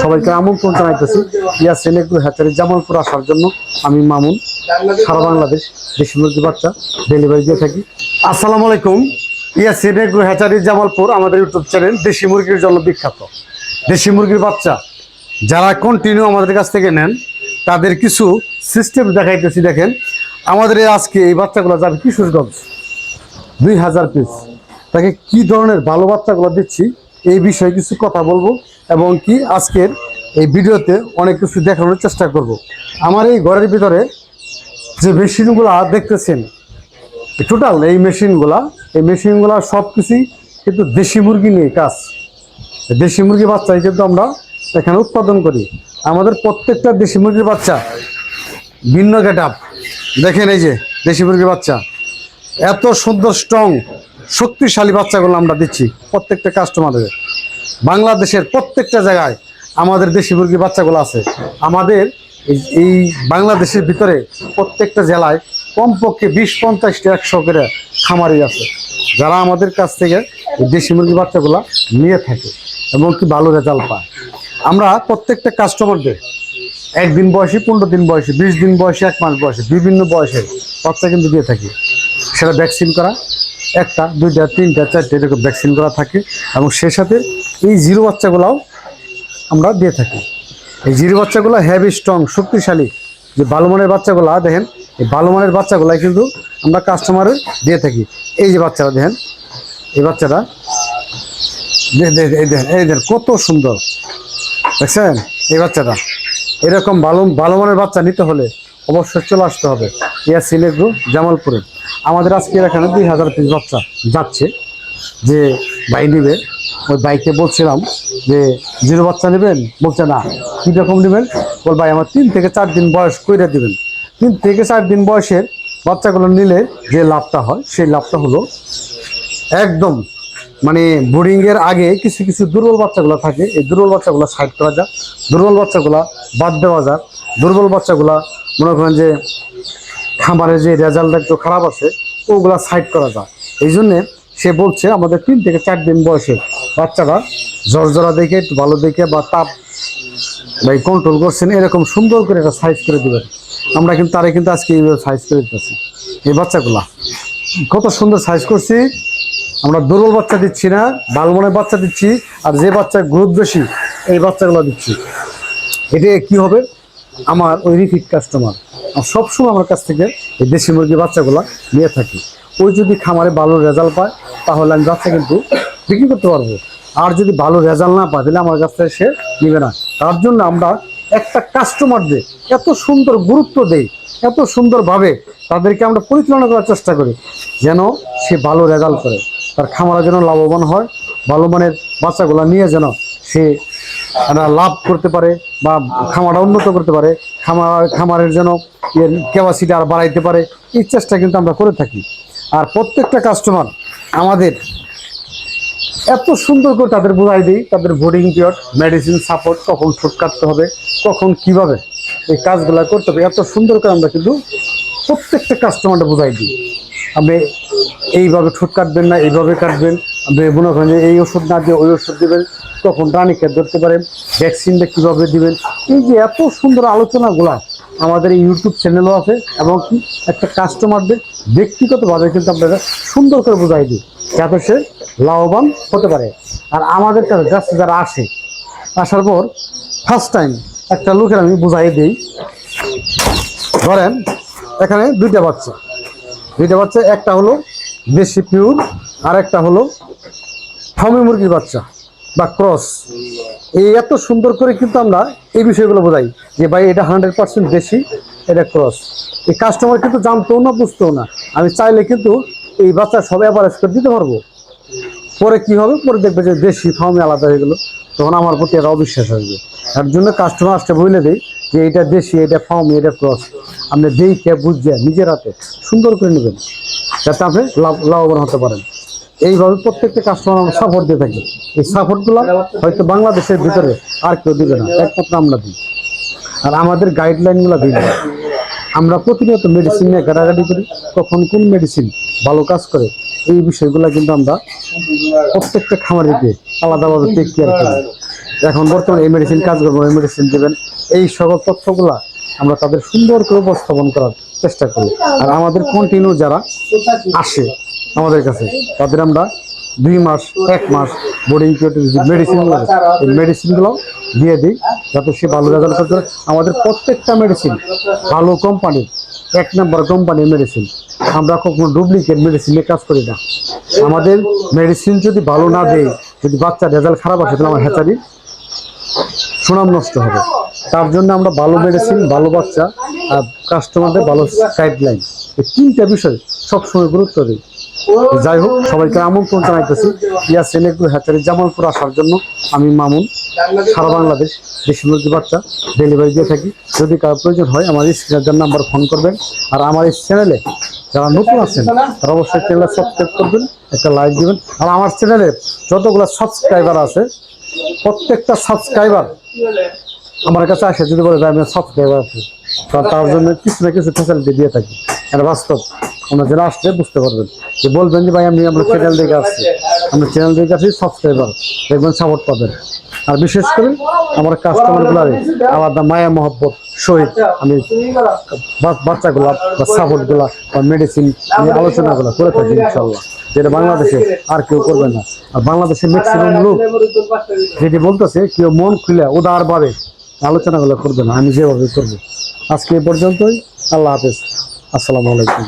সবাইকে আমন্ত্রণ জানাইতেছি Yasin agro hatchery Jamalpur আসার জন্য। আমি মামুন, সারা বাংলাদেশ দেশি মুরগি বাচ্চা ডেলিভারি দিয়ে থাকি। আসসালামু আলাইকুম। ইয়াসিন এগ্রো হ্যাচারি জামালপুর আমাদের ইউটিউব চ্যানেল। দেশি মুরগির জন্য বিখ্যাত। দেশি মুরগির বাচ্চা যারা কন্টিনিউ আমাদের কাছ থেকে নেন তাদের কিছু সিস্টেম দেখাইতেছি। দেখেন, আমাদের আজকে এই বাচ্চাগুলো যাবে কিশোরগঞ্জ, 2000 পিস। তাকে কি ধরনের ভালো বাচ্চাগুলো দিচ্ছি এই বিষয়ে কিছু কথা বলবো, এবং কি আজকের এই ভিডিওতে অনেক কিছু দেখানোর চেষ্টা করব। আমার এই ঘরের ভিতরে যে মেশিনগুলা দেখতেছেন, টোটাল এই মেশিনগুলা সব কিছুই কিন্তু দেশি মুরগি নিয়ে কাজ। দেশি মুরগি বাচ্চাই কিন্তু আমরা এখানে উৎপাদন করি। আমাদের প্রত্যেকটা দেশি মুরগির বাচ্চা ভিন্ন গেট আপ। দেখেন, এই যে দেশি মুরগির বাচ্চা এত সুন্দর স্ট্রং শক্তিশালী বাচ্চাগুলো আমরা দিচ্ছি প্রত্যেকটা কাস্টমারের। বাংলাদেশের প্রত্যেকটা জায়গায় আমাদের দেশি মুরগির বাচ্চাগুলো আছে। আমাদের এই বাংলাদেশের ভিতরে প্রত্যেকটা জেলায় কমপক্ষে 20-50টা 100 করে খামারি আছে যারা আমাদের কাছ থেকে দেশি মুরগির বাচ্চাগুলো নিয়ে থাকে এবং কি ভালো রেজাল্ট পায়। আমরা প্রত্যেকটা কাস্টমারদের 1 দিন বয়সী, 15 দিন বয়সী, 20 দিন বয়সী, 1 মাস বয়সী বিভিন্ন বয়সের বাচ্চা কিন্তু দিয়ে থাকি। সেটা ভ্যাকসিন করা, 1টা 2টা 3টা 4টে এরকম ভ্যাকসিন করা থাকে। এবং সেই সাথে এই জিরো বাচ্চাগুলোও আমরা দিয়ে থাকি। এই জিরো বাচ্চাগুলো হেভি স্ট্রং শক্তিশালী যে ভালো মানের বাচ্চাগুলো দেখেন, এই ভালো মানের বাচ্চাগুলাই কিন্তু আমরা কাস্টমারে দিয়ে থাকি। এই যে বাচ্চারা দেখেন, এই বাচ্চাটা এই দেখেন কত সুন্দর, দেখছেন? এই বাচ্চাটা এরকম ভালো মানের বাচ্চা নিতে হলে অবশ্যই চলে আসতে হবে ইয়াসিন এগ্রো জামালপুরে। আমাদের আজকে এখানে 2000 পিস বাচ্চা যাচ্ছে। যে ভাই নিবে, ওই বাইকে বলছিলাম যে জিরো বাচ্চা নেবেন, বলছে না। কী রকম নেবেন? বল ভাই আমার 3 থেকে 4 দিন বয়স কইরা দিবেন। 3 থেকে 4 দিন বয়সের বাচ্চাগুলো নিলে যে লাভটা হয় সেই লাভটা হলো একদম মানে বোর্ডিংয়ের আগে কিছু কিছু দুর্বল বাচ্চাগুলো থাকে, এই দুর্বল বাচ্চাগুলো সাইড করা যায়, দুর্বল বাচ্চাগুলো বাদ দেওয়া যায়। দুর্বল বাচ্চাগুলো মনে করেন যে খামারের যে রেজাল্ট একটু খারাপ আছে ওগুলা সাইড করা যায়। এই জন্যে সে বলছে আমাদের 3 থেকে 4 দিন বয়সের বাচ্চারা জর্জরা দেখে, একটু ভালো দেখে বা তাপ ভাই কন্ট্রোল করছেন এরকম সুন্দর করে একটা সাইজ করে দেবেন। আমরা কিন্তু তারে কিন্তু আজকে এইভাবে সাইজ করে দিতেছি। এই বাচ্চাগুলা কত সুন্দর সাইজ করছি। আমরা দুর্বল বাচ্চা দিচ্ছি না, ভালো মনের বাচ্চা দিচ্ছি। আর যে বাচ্চার গ্রোথ বেশি এই বাচ্চাগুলো দিচ্ছি। এতে কি হবে, আমার ওই রিপিট কাস্টমার সবসময় আমার কাছ থেকে এই দেশি মুরগির বাচ্চাগুলো নিয়ে থাকি। ওই যদি খামারে ভালো রেজাল্ট পায় তাহলে আমি বাচ্চা কিন্তু বিক্রি করতে পারবো। আর যদি ভালো রেজাল্ট না পায় তাহলে আমার কাছ থেকে সে নেবে না। তার জন্য আমরা একটা কাস্টমারদের এত সুন্দর গুরুত্ব দেই, এত সুন্দরভাবে তাদেরকে আমরা পরিচালনা করার চেষ্টা করি যেন সে ভালো রেজাল্ট করে, তার খামারে যেন লাভবান হয়, ভালো মানের বাচ্চাগুলো নিয়ে যেন সে লাভ করতে পারে বা খামারটা উন্নত করতে পারে, খামারের যেন ক্যাপাসিটি আর বাড়াইতে পারে। এই চেষ্টা কিন্তু আমরা করে থাকি। আর প্রত্যেকটা কাস্টমার আমাদের এত সুন্দর করে তাদের বোঝাই দিই, তাদের বোর্ডিং পিরিয়ড, মেডিসিন সাপোর্ট, কখন ঠোঁট কাটতে হবে, কখন কিভাবে এই কাজগুলো করতে হবে, এত সুন্দর করে আমরা কিন্তু প্রত্যেকটা কাস্টমারটা বোঝাই দিই। আপনি এইভাবে ঠোঁট কাটবেন না, এইভাবে কাটবেন, আপনি মনে করেন যে এই ওষুধ না দিয়ে ওই ওষুধ দেবেন, কখন রানীক্ষেত ধরতে পারেন, ভ্যাকসিনটা কীভাবে দিবেন। এই যে এত সুন্দর আলোচনাগুলা আমাদের এই ইউটিউব চ্যানেলও আছে, এবং কি একটা কাস্টমারদের ব্যক্তিগতভাবে কিন্তু আপনারা সুন্দর করে বোঝাই দিই যাতে সে লাভবান হতে পারে। আর আমাদের কাছে যারা আসে, আসার পর ফার্স্ট টাইম একটা লোকের আমি বোঝাই দিই। ধরেন এখানে 2টা বাচ্চা, একটা হলো দেশি পিওর আর একটা হলো ফার্মি মুরগির বাচ্চা বা ক্রস। এই এত সুন্দর করে কিন্তু আমরা এই বিষয়গুলো বোঝাই যে ভাই এটা 100% দেশি, এটা ক্রস। এই কাস্টমার কিন্তু জানতেও না, বুঝতেও না। আমি চাইলে কিন্তু এই বাচ্চা সব অ্যাভারেজ করে দিতে পারবো। পরে কি হবে, পরে দেখবে যে দেশি ফার্মি আলাদা হয়ে গেলো, তখন আমার প্রতি একটা অবিশ্বাস আসবে। তার জন্য কাস্টমার আসতে বলে দিই যে এটা দেশি, এটা ফার্মি, এটা ক্রস। আপনি দেখে বুঝে নিজের হাতে সুন্দর করে নেবেন যাতে আপনি লাভবান হতে পারেন। এইভাবে প্রত্যেকটা কাস্টমার আমরা সাপোর্ট দিয়ে থাকি। এই সাপোর্টগুলো হয়তো বাংলাদেশের ভিতরে আর কেউ দিবে না, একমাত্র আমরা দিই। আর আমাদের গাইডলাইনগুলো দিই না। আমরা প্রতিনিয়ত মেডিসিন নিয়ে ঘাটাঘাটি করি, কখন কোন মেডিসিন ভালো কাজ করে এই বিষয়গুলো কিন্তু আমরা প্রত্যেকটা খামারিকে আলাদাভাবে টেক কেয়ার করি। এখন বর্তমানে এই মেডিসিন কাজ করবো, এই মেডিসিন দেবেন, এই সকল তথ্যগুলা আমরা তাদের সুন্দর করে উপস্থাপন করার চেষ্টা করি। আর আমাদের কন্টিনিউ যারা আসে আমাদের কাছে তাদের আমরা 2 মাস 1 মাস বোর্ডিং পিরিয়ডের যে মেডিসিনগুলো এই মেডিসিনগুলো দিয়ে দিই যাতে সে ভালো রেজাল্ট করতে পারে। আমাদের প্রত্যেকটা মেডিসিন ভালো কোম্পানির, 1 নম্বর কোম্পানির মেডিসিন। আমরা কখনো ডুপ্লিকেট মেডিসিনে কাজ করি না। আমাদের মেডিসিন যদি ভালো না দেয়, যদি বাচ্চার রেজাল্ট খারাপ আসে তাহলে আমার হ্যাচারি সুনাম নষ্ট হবে। তার জন্য আমরা ভালো মেডিসিন, ভালো বাচ্চা আর কাস্টমারদের ভালো গাইডলাইন, এই 3টা বিষয় সবসময় গুরুত্ব দিই। যাই হোক, সবাইকে আমন্ত্রণ জানাইতেছি ইয়াসিন এগ্রো হ্যাচারি জামালপুর আসার জন্য। আমি মামুন, সারা বাংলাদেশ দেশি মুরগি বাচ্চা ডেলিভারি দিয়ে থাকি। যদি কারো প্রয়োজন হয় আমার স্ক্রিনের নাম্বার ফোন করবেন। আর আমার এই চ্যানেলে যারা নতুন আছেন তারা অবশ্যই চ্যানেলটা সাবস্ক্রাইব করবেন, একটা লাইক দিবেন। আর আমার চ্যানেলে যতগুলো সাবস্ক্রাইবার আছে প্রত্যেকটা সাবস্ক্রাইবার আমার কাছে আসে যদি বলে আমি সাবস্ক্রাইবার আছি, তার জন্য কিছু না কিছু ফ্যাসিলিটি দিয়ে থাকি। এটা বাস্তব, আমরা যারা আসলে বুঝতে পারবেন যে বলবেন যে ভাই আমি আমরা চ্যানেল দেখে আসছি, আমরা চ্যানেল দেখে আসছি, সাবস্ক্রাইবার দেখবেন, সাপোর্ট পাবেন। আর বিশেষ করে আমার কাস্টমারগুলো আলাদা মায়া মহব্বত সহিত আমি বাচ্চাগুলা বা সাপোর্টগুলা বা মেডিসিন নিয়ে আলোচনাগুলো করে থাকি ইনশাল্লাহ, যেটা বাংলাদেশে আর কেউ করবে না। আর বাংলাদেশের ম্যাক্সিমাম লোক যেটি বলতেছে কেউ মন খুলে উদারভাবে আলোচনাগুলো করবে না, আমি যেভাবে করবো। আজকে এই পর্যন্তই। আল্লাহ হাফেজ, আসসালামু আলাইকুম।